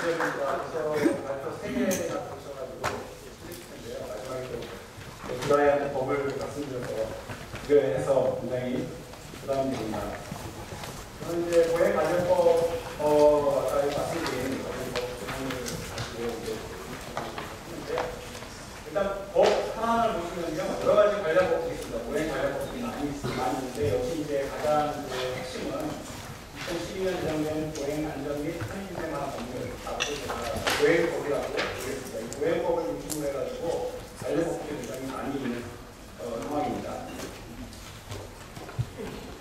이제부터 발표 3개가 보셔가지고 텐데요. 마지막에 또 들어야 법을 말씀드려서 비교해서 굉장히 부담이 됩니다. 저는 이제 보행 관련법 아까 말씀드린 관련법 부분을 가지고 이제 했는데 일단 법 하나를 보시면요 여러 가지 관련법들이 있습니다. 보행 관련법들이 많이 있는데 역시 이제 가장 핵심은 2012년 제정된 보행 안전 및 편의시스템 법률, 앞으로 제가 보행법이라고 보겠습니다. 이 보행법을 중심으로 해가지고 관련법들이 굉장히 많이 있는 상황입니다.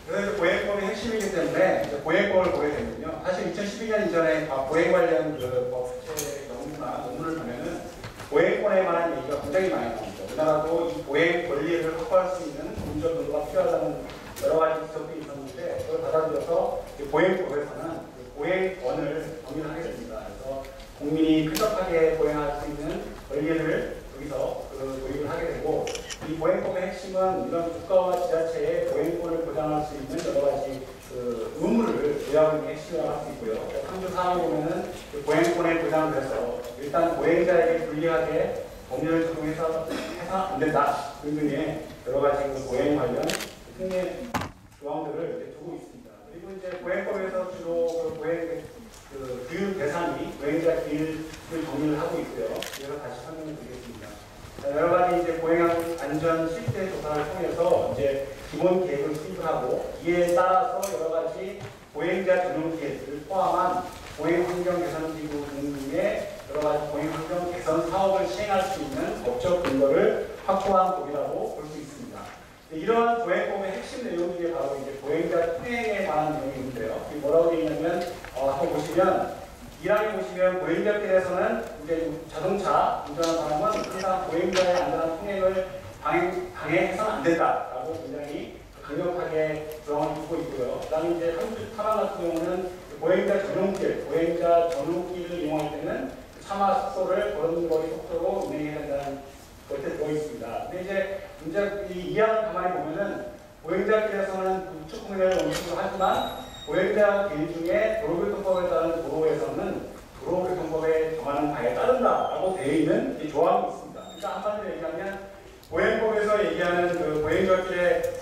그래서 보행법이 핵심이기 때문에 이제 보행법을 보게 되면요. 사실 2012년 이전에 보행 관련 그 법제 연구나 논문을 보면은 보행권에 관한 얘기가 굉장히 많이 나옵니다. 우리나라도 이 보행 권리를 확보할 수 있는 법적 근거가 필요하다는 여러 가지 지적들이 있었는데 그걸 받아들여서 보행법에서는 보행권을 정의하게 됩니다. 그래서 국민이 쾌적하게 보행할 수 있는 권리를 여기서 도입을 하게 되고 이 보행법의 핵심은 이런 국가와 지자체의 보행권을 보장할 수 있는 여러 가지 의무를 부여하고 있는 핵심이라고 할 수 있고요. 상주 사항에 보면은 보행권의 보장을 위해서 일단 보행자에게 불리하게 법률을 적용해서 안 된다 등등의 여러 가지 보행 관련 특례 조항들을 두고 있습니다. 그리고 이제 보행법에서 주로 보행 규율 대상이 보행자 길을 정의를 하고 있고요. 그래서 다시 설명을 드리겠습니다. 여러 가지 이제 보행 안전 실태 조사를 통해서 이제 기본 계획을 수립을 하고 이에 따라서 여러 가지 보행자 전용 계획을 포함한 보행 환경 개선 기구 등의 여러 가지 보행 환경 개선 사업을 시행할 수 있는 법적 근거를 확보한 법이라고 볼 수 있습니다. 이러한 보행법의 핵심 내용 중에 바로 이제 보행자 통행에 관한 내용이 있는데요. 이게 뭐라고 되어 있냐면, 한번 보시면, 1항에 보시면 보행자길에서는 이제 자동차 운전하는 사람은 항상 보행자의 안전한 통행을 방해해서는 안 된다라고 굉장히 강력하게 조항을 두고 있고요. 그 다음에 이제 상주 타방 같은 경우는 보행자 전용길, 보행자 전용길을 이용할 때는 차마 속도를 걸음걸이 속도로 운행해야 된다는 것에 들어 있습니다. 근데 이제 문제 이 이항을 가만히 보면은 보행자길에서는 우측 통행을 원칙으로 하지만 보행자 길 중에 도로교통법에 따른 도로에서는 도로교통법에 정하는 바에 따른다라고 되어 있는 이 조항이 있습니다. 그러니까 한마디로 얘기하면 보행법에서 얘기하는 보행자길의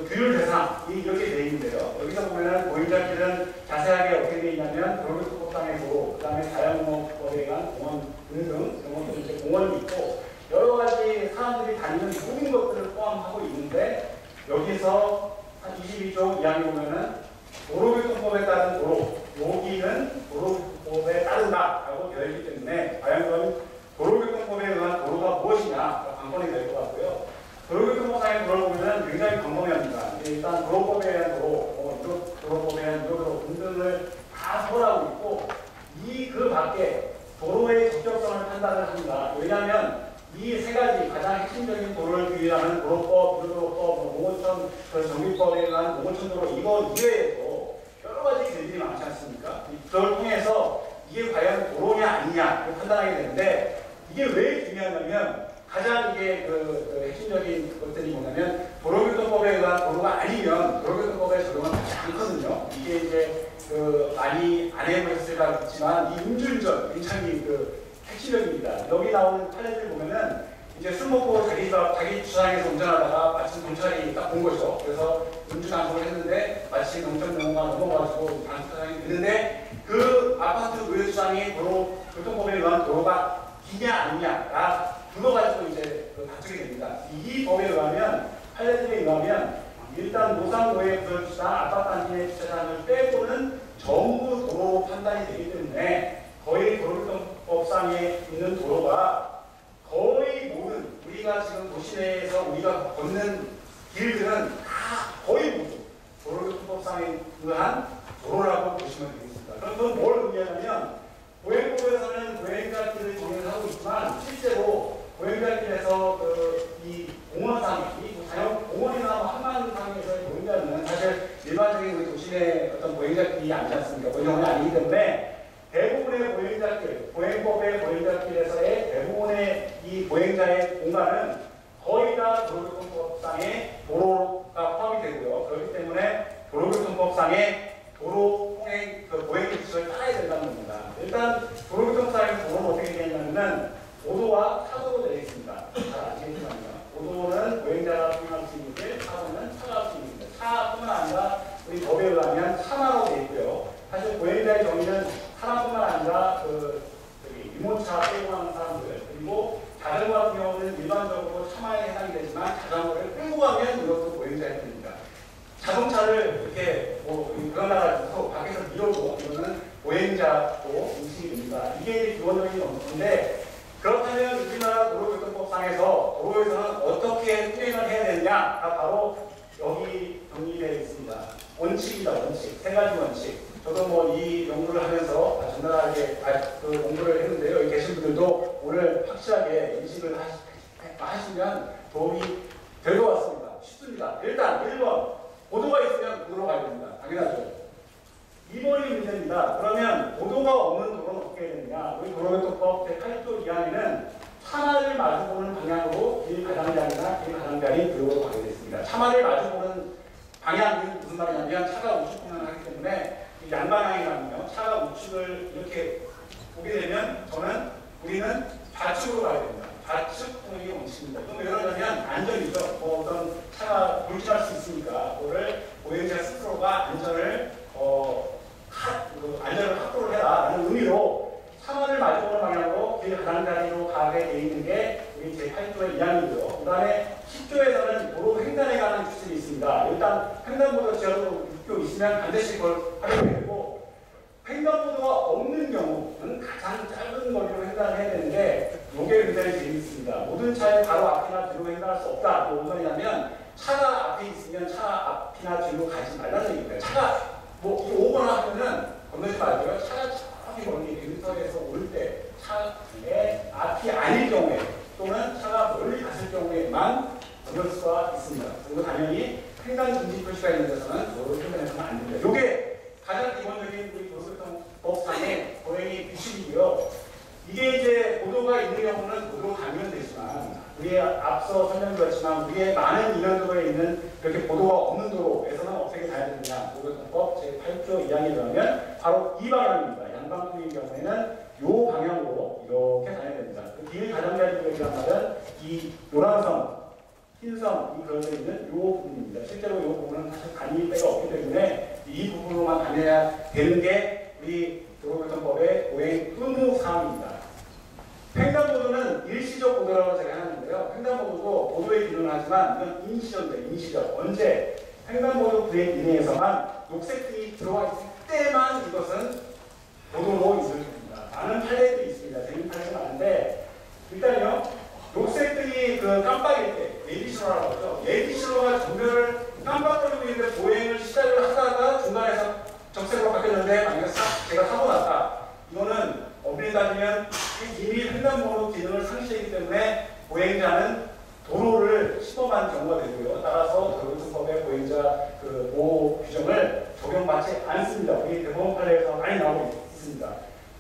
규율 대상이 이렇게 되어 있는데요. 여기서 보면은 보행자길은 자세하게 어떻게 되어 있냐면 도로교통법상의 도로, 그 다음에 자연공원법에 의한 공원 등등 이런 것도 이제 공원이 있고 여러 가지 사람들이 다니는 모든 것들을 포함하고 있는데 여기서 한 22조 2항에 보면은 도로교통법에 따른 도로, 여기는 도로교통법에 따른다라고 되어 있기 때문에 과연 그럼 도로교통법에 의한 도로가 무엇이냐 관건이 될 것 같고요. 도로교통법상의 도로를 보면 굉장히 광범위합니다. 일단 도로법에 의한 도로, 도로법에 의한 유도도로 등등을 다 서술하고 있고 그 밖에 도로의 적격성을 판단을 합니다. 왜냐하면 이 세 가지 가장 핵심적인 도로를 규율하는 도로법, 유도도로법, 농어촌 정비법에 의한 농어촌도로 이거 이외에도 여러 가지 길들이 많지 않습니까? 그걸 통해서 이게 과연 도로냐 아니냐 판단하게 되는데 이게 왜 중요하냐면 가장 이게 핵심적인 것들이 뭐냐면 도로교통법에 의한 도로가 아니면 도로교통법에 적용은 하지 않거든요. 이게 이제 많이 안 해보셨을까 그렇지만 이 음주운전 굉장히 핵심적입니다. 여기 나오는 판례들 보면은 이제 술 먹고 자기 주차장에서 운전하다가 마침 경찰이 딱 본 거죠. 그래서 음주 단속을 했는데 마치 경찰병원가 넘어가지고 단속장이 됐는데 그 아파트 우회주차장이 교통법에 의한 도로가 기냐 아니냐 그거 가지고 이제 다투게 됩니다. 이 법에 의하면 판례들에 의하면 일단 노상도의 구설주차장, 아파트 단지의 주차장을 빼고는 전부 도로로 판단이 되기 때문에 거의 도로교통법상에 있는 도로가 거의 모든 우리가 지금 도시 내에서 우리가 걷는 길들은 다 거의 모두 도로교통법상에 의한 도로라고 보시면 되겠습니다. 그럼 그건 뭘 의미하냐면 보행법에서는 보행자길을 정의를 하고 있지만 실제로 보행자길에서 이 공원상에 공원이나 한만상에서의 보행자는 사실 일반적인 우리 도시 내 어떤 보행자길이 아니지 않습니까? 보행자길이 아니기 때문에 대부분의 보행자길, 보행법의 보행자길에서의 대부분의 이 보행자의 공간은 거의 다 도로교통법상의 도로가 포함이 되고요. 그렇기 때문에 도로교통법상의 도로 통행 그 보행 규칙을 따라야 된다는 겁니다. 일단 도로교통법상에서 도로는 어떻게 되어 있냐면은 오도와 사도로 되어 있습니다. 잘 아시겠지만요. 오도는 보행자가 통행할 수 있는 길, 사도는 차가 할 수 있는 길. 차뿐만 아니라 우리 법에 의하면 차마로 되어 있고요. 사실 보행자의 정의는 사람뿐만 아니라 유모차 끌고 가는 사람들, 그리고 자전거 같은 경우는 일반적으로 차마에 해당이 되지만 자전거를 끌고 가면 이것도 보행자에 해당됩니다. 자동차를 이렇게 그런 나라에서 밖에서 밀어도 이거는 보행자로 인식이 됩니다. 이게 기본적인 원칙인데, 그렇다면 우리나라 도로교통법상에서 도로에서는 어떻게 통행을 해야 되느냐가 바로 여기 정리되어 있습니다. 원칙이다, 원칙. 세 가지 원칙. 저도 뭐 이 연구를 하면서 전달하게 그 공부를 했는데요. 여기 계신 분들도 오늘 확실하게 인식을 하시면 도움이 될 것 같습니다. 쉽습니다. 일단 1번, 보도가 있으면 도로로 가야 됩니다. 당연하죠. 2번이 문제입니다. 그러면 보도가 없는 도로는 어떻게 해야 되느냐. 우리 도로교통법 제8조 2항에는 차마를 마주보는 방향으로 길 가장자리나 길 가장자리 도로로 가게 됐습니다. 차마를 마주보는 방향이 무슨 말이냐면 차가 우측 방향을 하기 때문에 양방향이라면요. 차가 우측을 이렇게 보게 되면 우리는 좌측으로 가야 됩니다. 좌측 통행이 원칙입니다. 그럼 왜 그러냐면 안전이죠. 뭐 어떤 차가 돌진할 수 있으니까 그거를 보행자 스스로가 안전을 확보를 해라라는 의미로 차마를 마주보는 방향으로 길 가장자리로 가게 돼 있는 게 우리 제8조의 2항이고요. 그 다음에 10조에서는 도로 횡단에 관한 규칙이 있습니다. 일단 횡단보도 지하도 6교 있으면 반드시 그걸 활용해야 되고, 횡단보도가 없는 경우는 가장 짧은 거리로 횡단을 해야 되는데 이게 굉장히 재미있습니다. 모든 차에 바로 앞이나 뒤로 횡단할 수 없다. 무슨 말이냐면 차가 앞에 있으면 차 앞이나 뒤로 가지 말라는 얘기입니다. 차가 오거나 하면은 건너지 말고요. 차가 저기 멀리 100m에서 올 때 차의 앞이 아닐 경우에 또는 차가 멀리 갔을 경우에만 건널 수가 있습니다. 그리고 당연히 횡단 금지 표시가 있는 데서는 도로를 횡단해서는 안 됩니다. 이게 가장 기본적인 우리 도로교통법상의 보행의 규칙이고요. 이게 이제 보도가 있는 경우는 도로 가면 되지만, 우리의 앞서 설명드렸지만 우리의 많은 이면도로에 있는 이렇게 보도가 없는 도로에서는 어떻게 가야 되느냐. 도로교통법 제8조 2항에 의하면 바로 이 방향입니다. 양방통의 경우에는 이 방향으로 이렇게 가야 됩니다. 그 길 가장자리라는 말은 이 노란선, 흰선, 이 그려져 있는 이 부분입니다. 실제로 이 부분은 사실 다닐 데가 없기 때문에 이 부분으로만 다녀야 되는 게 우리 도로교통법의 보행 의무 사항입니다. 횡단보도는 일시적 보도라고 제가 하는데요. 횡단보도도 보도의 기능을 하지만 이건 임시적입니다. 임시적. 언제? 횡단보도 구획 이내에서만 녹색등이 들어와 있을 때만 이것은 보도로 있을 겁니다. 많은 판례들이 있습니다. 재밌는 판례가 많은데, 일단요, 녹색등이 깜빡일 때, 레디시로라고 하죠. 레디시로가 전면을 깜빡거리고 있는데 보행을 시작을 하다가 중간에서 적색으로 바뀌었는데, 만약에 제가 사고 났다. 이거는 엄밀히 따지면 이미 횡단보도 기능을 상실했기 때문에 보행자는 도로를 침범한 경우가 되고요. 따라서 도로교통법의 보행자 보호 규정을 적용받지 않습니다. 우리 대법원 판례에서 많이 나오고 있습니다.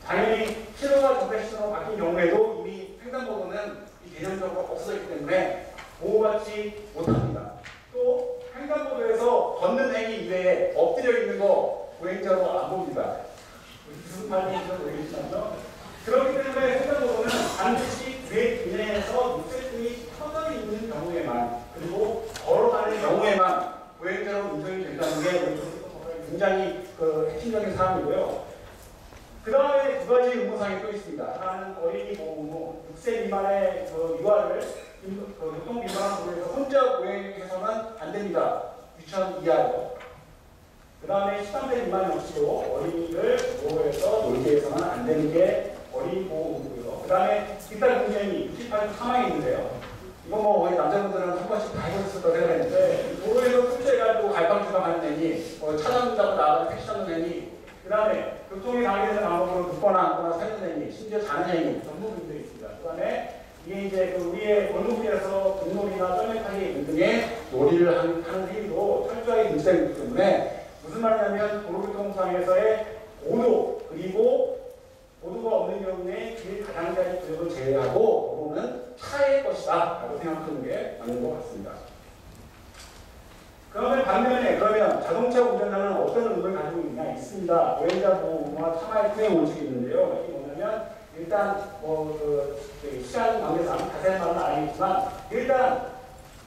당연히 신호가 적색 신호로 바뀐 경우에도 이미 횡단보도는 개념적으로 없어졌기 때문에 보호받지 못합니다. 또 횡단보도에서 걷는 행위 이외에 엎드려 있는 거 보행자로 안 봅니다. 무슨 말인지 모르겠지만요. 그렇기 때문에 횡단보도는 반드시 구획 이내에서 녹색등이 켜져 있는 경우에만, 그리고 걸어가는 경우에만 보행자로 인정이 된다는 게 굉장히 핵심적인 사항이고요. 그 다음에 두 가지 의무사항이 또 있습니다. 하나는 어린이 보호 의무, 6세 미만의 유아를 교통 위반 도로에서 혼자 보행해서는 안 됩니다. 유치원 이하요. 그 다음에 13세 미만 역시도 어린이를 보호해서 놀게 해서는 안 되는 게 어린이 보호 의무고요. 그 다음에 뒷달 공정이 68조 3항이 있는데요. 이거 뭐 우리 남자분들은 한 번씩 다 해보셨을 거라 생각했는데, 도로에서 tum제해가지고 갈팡질팡하는 애니, 차장 잡고 나가서 택시 잡는 애니, 그 다음에 교통이 방해되는 방법으로 눕거나 앉거나 세는 행위, 심지어 자는 행위 전부 분들이 있습니다. 그 다음에 이게 이제 우리의 골목길에서 등놀이나 썰매타기 등의 놀이를 하는 행위도 철저하게 금지되어 있기 때문에, 무슨 말이냐면 도로교통상에서의 보도, 그리고 보도가 없는 경우에 길 가장자리 구역을 제외하고 도로는 차의 것이다 라고 생각하는 게 맞는 것 같습니다. 그러면 반면에 자동차 운전자는 어떤 의무를 가지고 있냐. 있습니다. 보행자 보호와 참아의 통행 원칙이 있는데요. 이게 뭐냐면 일단 시간 관계상 자세한 말은 아니지만 일단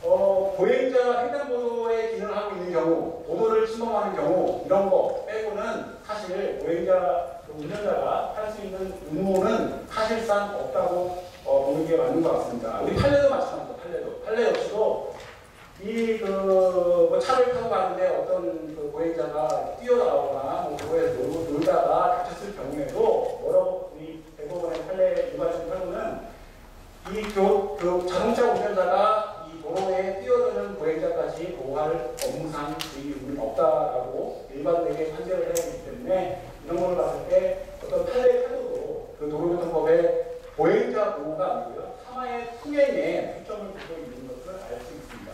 보행자가 횡단보도에 기능을 하고 있는 경우, 도로를 침범하는 경우 이런 거 빼고는 사실 보행자 운전자가 할 수 있는 의무는 사실상 없다고 보는 게 맞는 것 같습니다. 우리 판례도 마찬가지입니다. 판례 역시도 뭐 차를 타고 가는데 어떤 그 보행자가 뛰어나오거나 뭐 도로에서 놀다가 다쳤을 경우에도 여러 우리 대법원의 판례 일반적인 판례는 자동차 운전자가 이 도로에 뛰어드는 보행자까지 보호할 업무상 의무는 없다라고 일반되게 판결을 해야 되기 때문에 이런 걸 봤을 때 어떤 판례 태도도 그 도로교통법의 보행자 보호가 아니고요. 사마의 통행에 초점을 두고 있는 것을 알 수 있습니다.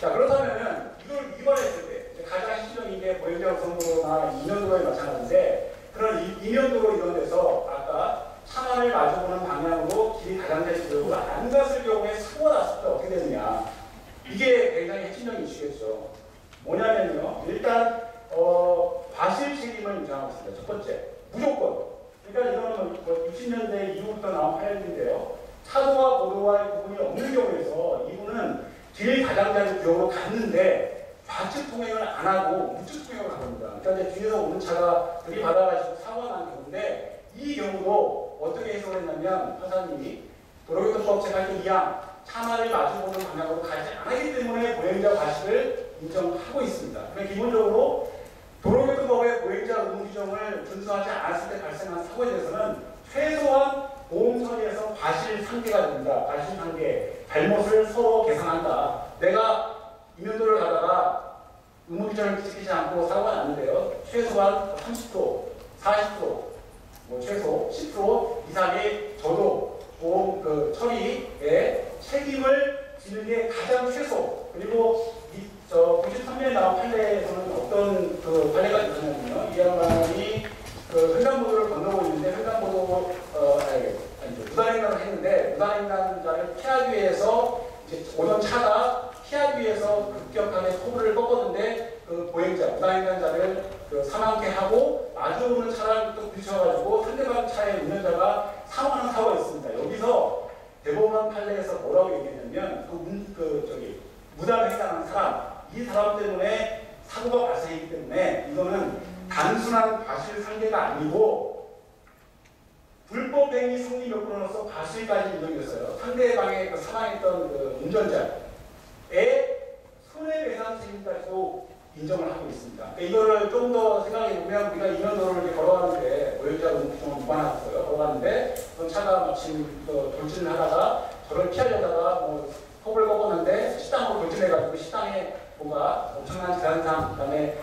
자, 그렇다면 이걸 위반했을 때 가장 실질적인 게 보행자 우선도로나 이면도로에 마찬가지인데 그런 이면도로 이런 데서 아까 차만을 마주보는 방향으로 길이 가장자식으로 안 갔을 경우에 사고가 났을 때 어떻게 되느냐. 이게 굉장히 핵심적인 이슈겠죠. 뭐냐면요. 일단 과실 책임을 인정하고 있습니다. 첫 번째. 무조건. 그러니까 이거는 60년대 이후부터 나온 판례인데요. 차도와 보도와의 구분이 없는 경우에서 이분은 길 가장자리 구역으로 갔는데 좌측 통행을 안 하고 우측 통행을 한 겁니다. 그러니까 이제 뒤에서 오는 차가 들이받아가지고 사고가 난 경우인데 이 경우도 어떻게 해석을 했냐면 판사님이 도로교통법 제8조 2항 차만을 마주보는 방향으로 가지 않았기 때문에 보행자 과실을 인정하고 있습니다. 그러면 기본적으로 도로교통법의 보행자 의무 규정을 준수하지 않았을 때 발생한 사고에 대해서는 최소한 보험 처리에서 과실 상계가 됩니다. 과실 상계, 잘못을 서로 계산한다. 내가 이면도를 가다가 의무 규정을 지키지 않고 사고가 났는데요. 최소한 30%, 40%, 최소 10% 이상의 저도 보험 처리에 책임을 지는 게 가장 최소. 그리고 93년에 나온 판례에서는 어떤 판례가 있었냐면요. 이 양반이 횡단보도를 건너고 있는데 무단횡단을 했는데 무단횡단자를 피하기 위해서 이제 오던 차가 피하기 위해서 급격하게 커브를 꺾었는데 그 보행자 무단횡단자를 사망케 하고 마주오는 차를 또 부딪혀가지고 상대방 차의 운전자가 사망하는 사고가 있습니다. 여기서 대법원 판례에서 뭐라고 얘기했냐면 무단횡단한 사람 이 사람 때문에 사고가 발생했기 때문에 이거는 단순한 과실 상계가 아니고 불법 행위 성립 여건으로서 과실까지 인정됐어요. 상대방의 사망했던 운전자의 손해배상 책임까지도 인정을 하고 있습니다. 그러니까 이거를 좀 더 생각해 보면 우리가 이면도로를 걸어가는데 보행자 의무 규정을 위반했어요. 걸어가는데 그 차가 마침 돌진을 하다가 저를 피하려다가 컵을 꺾었는데 식당으로 돌진해가지고 식당에 뭔가 엄청난 재산상 그다음에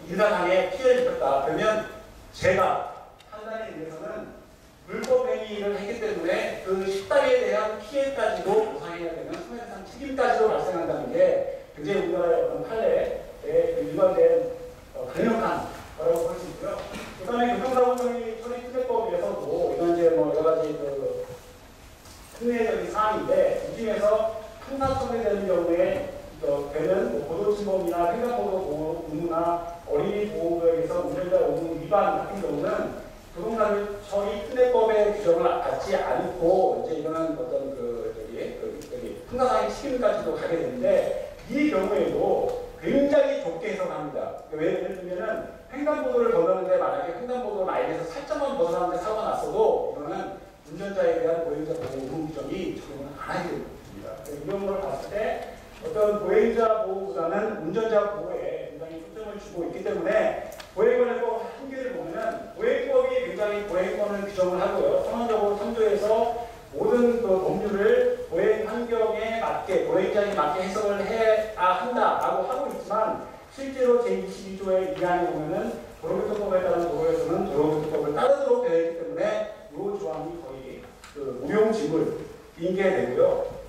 인사상의 피해를 입혔다. 그러면 제가 판단에 의해서는 불법 행위를 했기 때문에 그 식당에 대한 피해까지도 보상해야 되는 손해배상 책임까지도 발생한다는 게 굉장히 우리나라의 어떤 판례에 일관된 강력한 거라고 볼 수 있고요. 그 다음에 교통사고 처리 특례법에서도 이건 이제 여러 가지 특례적인 사항인데 이 중에서 항상 처리되는 경우에 되는 고도침범이나 횡단보도 보호 의무나 어린이 보호구역에서 운전자 의무 위반 같은 경우는 교통사고 처리 특례법의 규정을 받지 않고 이제 이거는 어떤 형사상의 책임까지도 가게 되는데 이 경우에도 굉장히 좁게 해석합니다. 예를 들면은 횡단보도를 건너는데 만약에 횡단보도 라인에서 살짝만 벗어나는데 사고가 났어도 이거는 운전자에 대한 보행자 보호 의무 규정이 적용을 안 하게 됩니다. 이런 걸 봤을 때 어떤 보행자 보호보다는 운전자 보호에 굉장히 초점을 주고 있기 때문에 보행권법 한계를 보면은 보행법이 굉장히 보행권을 규정을 하고요. 선언적으로 3조에서 모든 법률을 보행 환경에 맞게, 보행자에 맞게 해석을 해야 한다라고 하고 있지만 실제로 제22조의 이안에 보면은 도로교통법에 따른 도로에서는 도로교통법을 따르도록 되어 있기 때문에 이 조항이 거의 무용지물인 게 되고요.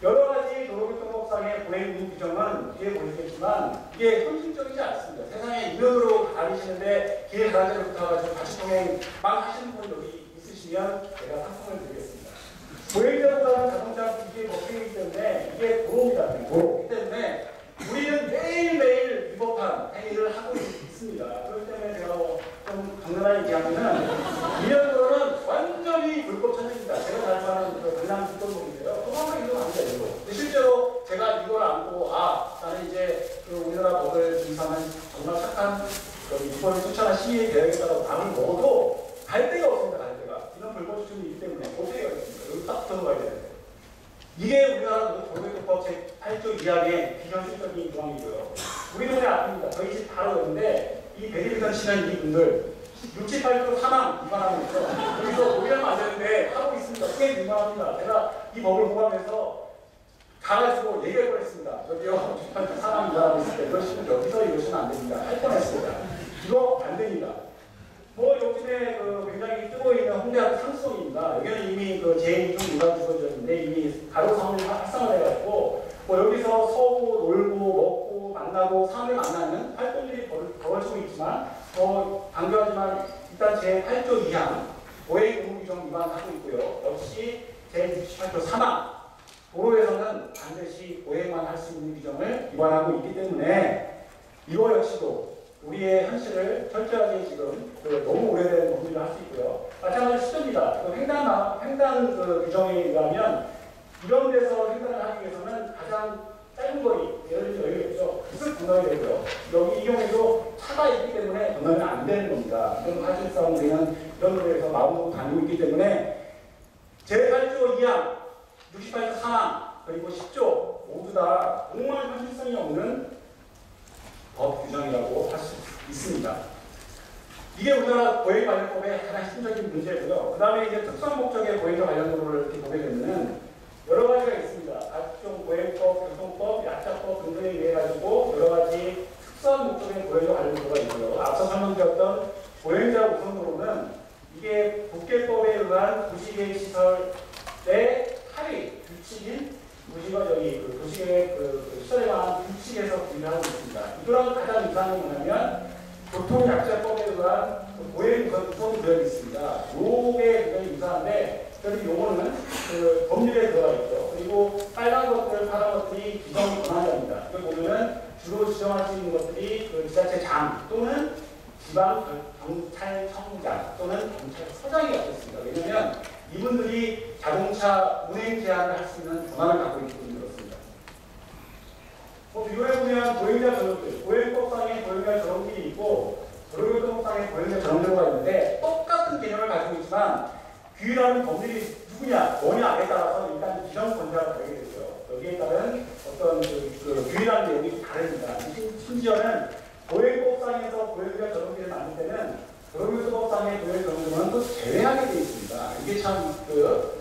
여러 가지 도로교통법상의 보행 의무 규정은 뒤에 보시겠지만 이게 현실적이지 않습니다. 세상에 이면으로 다니시는데 길 가장자리에 붙어가지고 과속 통행 막 하시는 분 여기 있으시면 제가 상품을 드리겠습니다. 보행자보다는 자동차 이게 법칙이기 때문에 이게 도로입니다. 도로. 그렇기 때문에 우리는 매일매일 위법한 행위를 하고 있습니다. 그렇기 때문에 제가 우리나라 얘기하면은 2년도로는 완전히 불법 천지입니다. 제가 잘 아는 그 강남 불법인데요. 도망을 이동 안 돼요. 근데 실제로 제가 이걸 안고 나는 이제 그 우리나라 법을 준수하는 정말 착한 이번에 추천한 시민이 되어야겠다고 마음을 먹어도 갈 데가 없습니다. 갈 데가. 이런 불법 수준이기 때문에 못 되겠습니다. 여기 딱 들어가야 되는데. 이게 우리나라 도로교통법 제8조 2항의 비현실적인 조항이고요. 우리 동네 앞입니다. 저희 집 바로 옆인데 이 배드민턴 치는 이분들 68조 3항 위반하고 있죠. 여기서 노래하면 안 되는데 하고 있습니다. 꽤 위반합니다. 제가 이 법을 보완해서 가가지고 얘기할 뻔했습니다. 저기요 68조 3항 위반하고 있을 때 이러시면 여기서 이러시면 안 됩니다. 할 뻔했습니다. 이거 안 됩니다. 요즘에 굉장히 뜨고 있는 홍대학 상수동입니다. 여기는 이미 제2종 유관주거지였는데 이미 가로상을 활성화돼가지고 여기서 서고 놀고 먹고 만나고 사람을 만나는 활동들이 벌어지고 있지만 강조하지만 일단 제8조 2항 보행의무규정 위반하고 있고요. 역시 제68조 3항 도로에서는 반드시 보행만 할 수 있는 규정을 위반하고 있기 때문에 이거 역시도 우리의 현실을 철저하게 지금 너무 오래된 법률을 할 수 있고요. 마찬가지로 시도입니다. 횡단 규정에 의하면 이런 데서 횡단을 하기 위해서는 가장 짧은 거리, 예를 들면 여기가 있죠. 쓱 건너야 되고요. 여기 이 경우에도 차가 있기 때문에 건너면 안 되는 겁니다. 이런 사실상 우리는 이런 거에서 마음먹고 다니고 있기 때문에 제8조 2항, 68조 3항, 그리고 10조 모두 다 정말 현실성이 없는 법 규정이라고 할 수 있습니다. 이게 우리나라 보행관련법의 가장 핵심적인 문제고요. 그 다음에 이제 특수한 목적의 보행자 관련 도로를 이렇게 보게 되면 여러 가지가 있습니다. 각종 보행법, 교통법, 약자법 등등에 의해 가지고 여러 가지 특수한 목적의 보행자 관련 도로가 있고요. 앞서 설명드렸던 보행자 우선 도로는 이게 국계법에 의한 도시계획 시설의 하위 규칙인 도시계획 시설에 관한 규칙에서 분류하고 있습니다. 이거랑 가장 이상한 게 뭐냐면 교통약자법에 의한 보행우선 구역이 있습니다. 요게 굉장히 유사한데 그래도 요거는 법률에 들어가 있죠. 그리고 빨간 것들, 파란 것들이 기성 권한자입니다. 이걸 보면은 주로 지정할 수 있는 것들이 지자체장 또는 지방 경찰청장 또는 경찰서장이 갖겠습니다. 왜냐하면 이분들이 자동차 운행 제한을 할 수 있는 권한을 갖고 있기 때문에 그렇습니다. 비교해보면 보행자 전용길, 보행법상의 보행자 전용길이 있고 도로교통법상의 보행자 전용도로가 있는데 똑같은 개념을 가지고 있지만 규율하는 법률이 누구냐, 뭐냐에 따라서 일단 기정 권자가 다르게 되죠. 여기에 따른 어떤 규율하는 내용이 다릅니다. 심지어는 보행법상에서 보행자 전용길을 만들 때는 도로교통법상의 보행자 전용도로는 또 제외하게 되어 있습니다. 이게 참 그렇죠?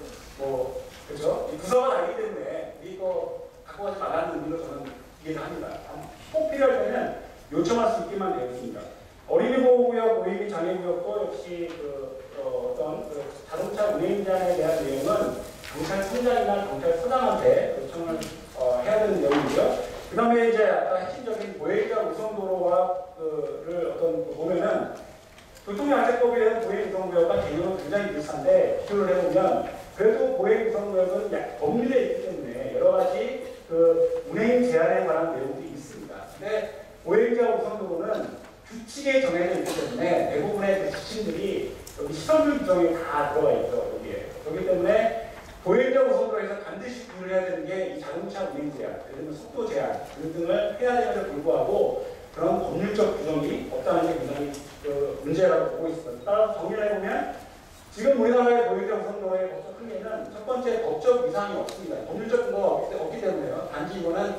부서가 다르기 때문에 이거 갖고 가지 말라는 의미로 저는 이해를 합니다. 꼭 필요할 때는 요청할 수 있게만 되어 있습니다. 어린이 보호구역, 노인및 장애구역도 역시 자동차 운행 제한에 대한 내용은 경찰청장이나 경찰서장한테 요청을 해야 되는 내용이고요. 그 다음에 이제 아까 핵심적인 보행자 우선도로와를 보면은 교통약자법에 대한 보행우선구역과 개념은 굉장히 비슷한데 비교를 해보면 그래도 보행우선구역은 법률에 있기 때문에 여러 가지 운행 제한에 관한 내용들이 있습니다. 근데 보행자 우선도로는 규칙에 정해져 있기 때문에 대부분의 지침들이 여기 시설물 규정에 다 들어가 있죠. 여기에. 그렇기 때문에 보행자 우선도로에서 반드시 규율해야 되는 게 이 자동차 운행 제한, 예를 들면 속도 제한 등등을 해야 됨에도 불구하고 그런 법률적 규정이 없다는 게 굉장히 문제라고 보고 있습니다. 따라서 정리를 해보면 지금 우리나라의 보행자 우선도로의 법적 한계는 첫 번째 법적 위상이 없습니다. 법률적 근거가 없기 때문에요. 단지 이거는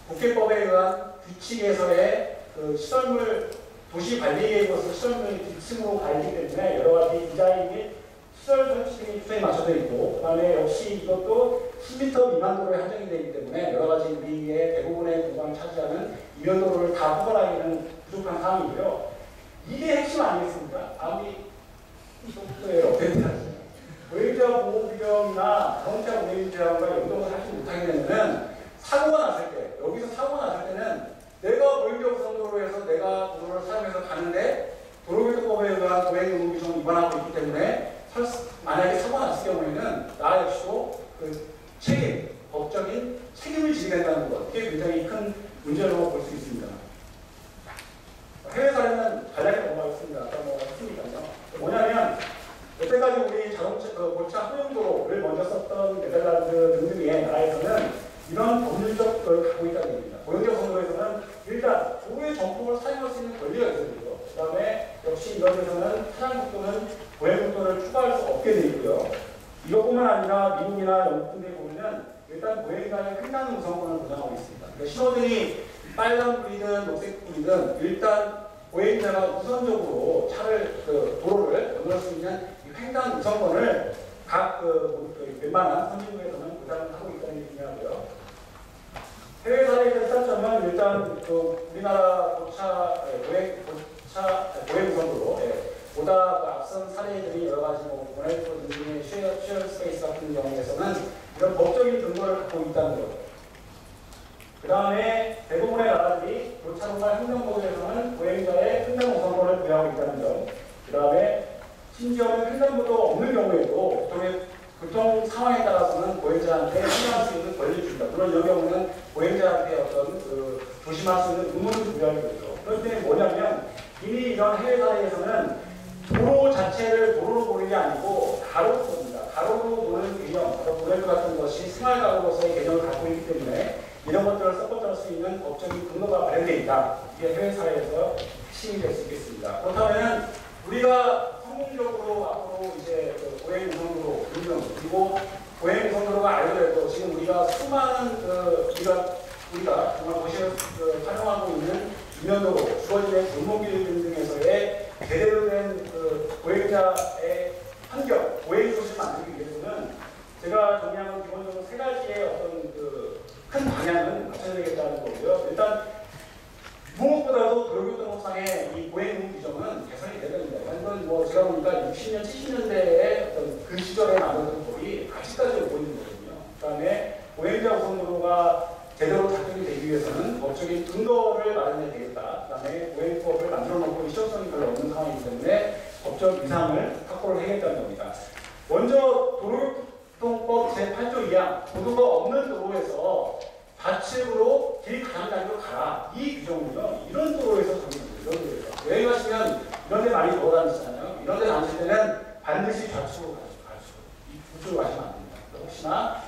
국회법에 의한 규칙에서의 시설물 도시관리계획으로서 시설물이 기층으로 가리기 때문에 여러 가지 디자인 및 시설 설치 수에 맞춰져 있고, 그 다음에 역시 이것도 10m 미만 도로에 한정이 되기 때문에 여러 가지 우리의 대부분의 공간을 차지하는 이면도로를 다 포괄하기는 부족한 상황이고요. 이게 핵심 아니겠습니까? 아무리 소프트웨어 업데이트하죠. 보행자 보호 규정이나 자동차 운행 제한과 연동을 하지 못하게 되면 사고가 났을 때, 여기서 사고가 났을 때는 내가 보행자 우선도로에서 내가 도로를 사용해서 가는데 도로교통법에 의한 보행의무 규정을 위반하고 있기 때문에 만약에 사고가 났을 경우에는 나 역시도 법적인 책임을 지게 된다는 것, 이게 굉장히 큰 문제로 볼 수 있습니다. 해외 사례는 간략히 넘어가겠습니다. 아까 했으니까요. 이런 데서는 차량국도는 보행국도를 추가할 수 없게 되어 있고요. 이것뿐만 아니라 미국이나 영국 등에 보면 일단 보행자의 횡단 우선권을 보장하고 있습니다. 그러니까 신호등이 빨간불이든 녹색불이든 일단 보행자가 우선적으로 차를 도로를 건널 수 있는 횡단 우선권을 각 웬만한 선진국에서는 보장을 하고 있다는 게 중요하고요. 해외 사례의 시사점은 일단 우리나라 보행 우선도로 보다 앞선 사례들이 여러 가지 모네이터 등등의 쉐어 스페이스 같은 경우에서는 이런 법적인 근거를 갖고 있다는 거죠. 그 다음에 대부분의 나라들이 교차로나 횡단보도에서는 보행자의 횡단 우선권을 부여하고 있다는 점. 그 다음에 심지어는 횡단보도 없는 경우에도 교통 상황에 따라서는 보행자한테 횡단할 수 있는 권리를 줍니다. 물론 이런 경우는 보행자한테 어떤 조심할 수 있는 의무를 부여하게 되죠. 그런데 뭐냐면 이미 이런 해외 사례에서는 도로 자체를 도로로 보는 게 아니고 가로로 봅니다. 가로로 보는 개념, 브레이크 같은 것이 생활가로서의 개념을 갖고 있기 때문에 이런 것들을 서포트할 수 있는 법적인 근거가 마련되어 있다. 이게 해외 사회에서 시행이 될 수 있겠습니다. 그렇다면 우리가 성공적으로 앞으로 이제 보행 우선도로 그리고 보행 우선도로가 아니더라도 지금 우리가 수많은 우리가 정말 도시를 활용하고 있는 인연도로 주거지의 골목길 등등에서의 제대로 된 보행자의 환경, 보행 도시를 만들기 위해서는 제가 정리하는 기본적으로 세 가지의 어떤 큰 방향은 맞춰야 되겠다는 거고요. 일단 무엇보다도 도로교통법상의 이 보행 규정은 개선이 돼야 됩니다. 이건 제가 보니까 60년, 70년대의 어떤 그 시절에 만들었던 법이 아직까지 오고 있는 거거든요. 그 다음에 보행자 우선도로가 제대로 작동이 되기 위해서는 법적인 근거를 마련해야 되겠다. 그 다음에 보행법을 만들어 놓고 실효성이 별로 없는 상황이기 때문에 법적 위상을 확보를 해야겠다는 겁니다. 먼저 도로교통법 제8조 2항 도로가 없는 도로에서 좌측으로 길 가는 단위로 가라. 이 규정은요. 이런 도로에서 정해집니다. 이런 도로에서. 여행 가시면 이런 데 많이 돌아다니시잖아요. 이런 데 다니실 때는 반드시 좌측으로 가시고 우측으로 가시면 안 됩니다. 혹시나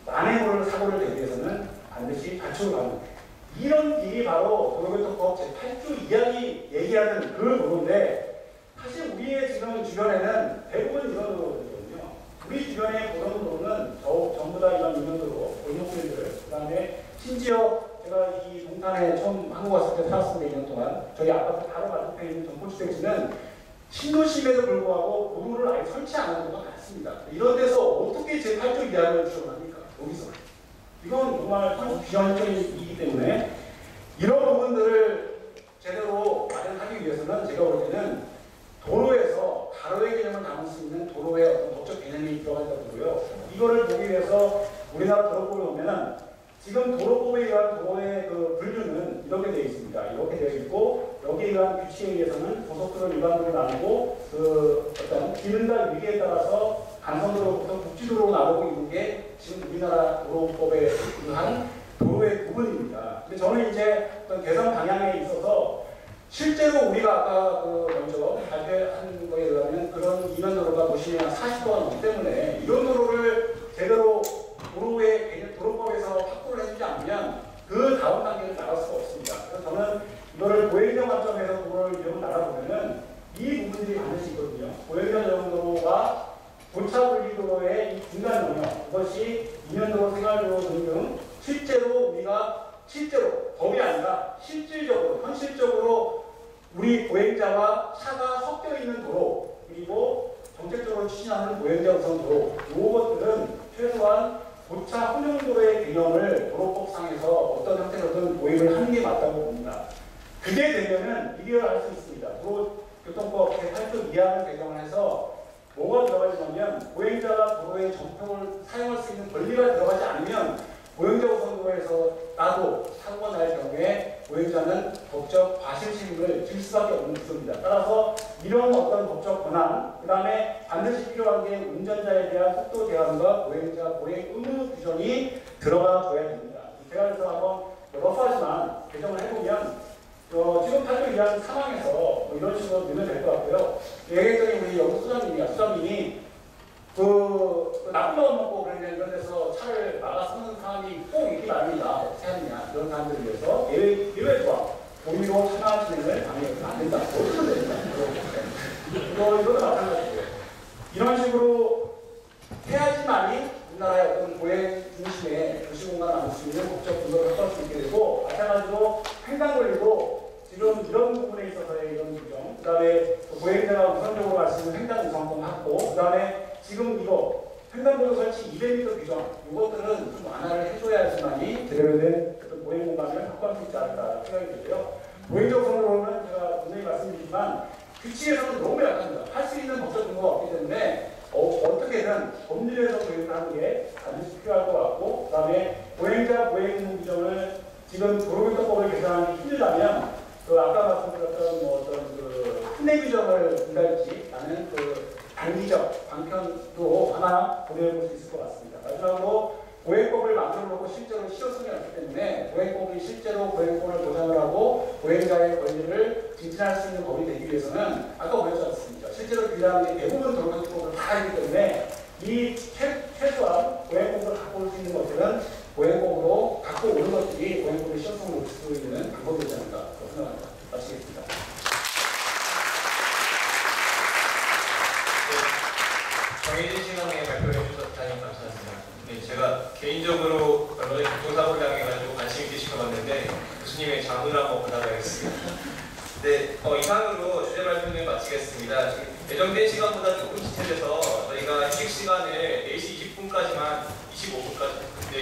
만행을 사고를 내기 위해서는 반드시 좌측으로 가는 거예요. 이런 길이 바로 도로교통법 제8조 2항이 얘기하는 그 도로인데 사실 우리의 지금 주변에는 대부분 이런 도로거든요. 우리 주변의 그런 도로는 전부 다 이런 인연도로, 골목길들, 그 다음에 심지어 제가 이 동탄에 처음 한국 왔을 때 살았습니다. 2년 동안. 저희 아파트 바로 맞은편에 있는 정포주택지는 신도심에도 불구하고 도로를 아예 설치 안 하는 경우가 많습니다. 이런 데서 어떻게 제8조 2항을 주장합니까? 여기서. 이건 정말 비현실적이기 때문에 이런 부분들을 제대로 마련하기 위해서는 제가 볼 때는 도로에서 가로의 개념을 담을 수 있는 도로의 어떤 법적 개념이 들어가 있다고 보고요. 이거를 보기 위해서 우리나라 도로법을 보면은 지금 도로법에 의한 도로의 분류는 이렇게 되어 있습니다. 이렇게 되어 있고 여기에 의한 규칙에 의해서는 고속도로 일반도로 나누고 어떤 기능과 위기에 따라서 간선도로부터 국지도로로 나누고 있는 게 지금 우리나라 도로법에 의한 도로의 부분입니다. 근데 저는 이제 어떤 개선 방향에 있어서 실제로 우리가 아까 먼저 발표한 거에 의하면 그런 이면도로가 도시에 한 40도가 넘기 때문에 이런 도로를 제대로 도로법에서 확보를 해주지 않으면 그 다음 단계를 나갈 수가 없습니다. 그래서 저는 이거를 보행자 관점에서 도로를 이용을 나가보면은 이 부분들이 반드시 있거든요. 보행자 전용도로가 도차분리도로의 이 중간 영역, 그것이 이면도로, 생활도로 등등 우리가 실제로 법이 아니라 실질적으로 현실적으로 우리 보행자와 차가 섞여 있는 도로 그리고 정책적으로 추진하는 보행자 우선 도로 이것들은 최소한 도차 혼용도로의 개념을 도로법상에서 어떤 형태로든 도입을 하는 게 맞다고 봅니다. 그게 되면은 이게 할 수 있습니다. 도로교통법 제8조 2항을 개정을 해서 뭐가 들어가냐면 보행자가 도로의 정표를 사용할 수 있는 권리가 들어가지 않으면 보행자 우선도로에서 나도 사고가 날 경우에 보행자는 법적 과실 책임을 질 수밖에 없는 구조입니다. 따라서 이런 어떤 법적 권한, 그 다음에 반드시 필요한 게 운전자에 대한 속도 제한과 보행자 보행 의무 규정이 들어가줘야 됩니다. 제가 그래서 한번 러프하지만 개정을 해보면 지금 8조 2항 상황에서 이런 식으로 넣으면 될 것 같고요. 예전에 우리 영국 수장님이 나쁜 마음 먹고 그러면 이런 데서 차를 막아 쓰는 사람이 꼭 있기 마련이다. 어떻게 하느냐. 이런 사람들을 위해서 예외 조항, 동의로 차량 진행을 방해해서는 안 된다. 어떻게 된다. 그 다음에 보행자가 우선적으로 갈 수 있는 횡단 우선권 확보, 그 다음에 지금 이거 횡단보도 설치 200m 규정, 이것들은 좀 완화를 해줘야지만이 제대로 된 어떤 보행 공간을 확보할 수 있지 않을까 생각이 되고요. 보행자 우선으로는 제가 분명히 말씀드리지만 규칙에서는 너무 약합니다. 할 수 있는 법적 근거가 없기 때문에 어떻게든 법률에서 보행을 하는 게 반드시 필요할 것 같고, 그 다음에 보행자 보행 규정을 지금 도로교통법을 개정하기 힘들다면 아까 말씀드렸던 어떤 판례 규정을 분갈지라는 단기적 방편도 하나 고려해 볼 수 있을 것 같습니다. 마지막으로 보행법을 만들어 놓고 실제로 실효성이 없기 때문에 보행법이 실제로 보행권을 보장을 하고 보행자의 권리를 증진할 수 있는 법이 되기 위해서는 아까 보였지 않습니까? 실제로 규정하는 게 대부분 도로교통법을 다 하기 때문에 이 최소한 보행법을 갖고 올 수 있는 것들은 보행법으로 갖고 오는 것들이 보행법의 실효성을 높일 수 있는 방법이 되지 않을까 생각합니다. 마치겠습니다. 정해진 시간에 발표를 해주셔서 다행히 감사합니다. 네, 제가 개인적으로 얼마 전에 교통사고를 당해가지고 관심 있게 시켜봤는데 교수님의 잠을 한번 받아가겠습니다. 네, 이상으로 주제 발표를 마치겠습니다. 예정된 시간보다 조금 지체돼서 저희가 휴식 시간을 4시 20분까지만 25분까지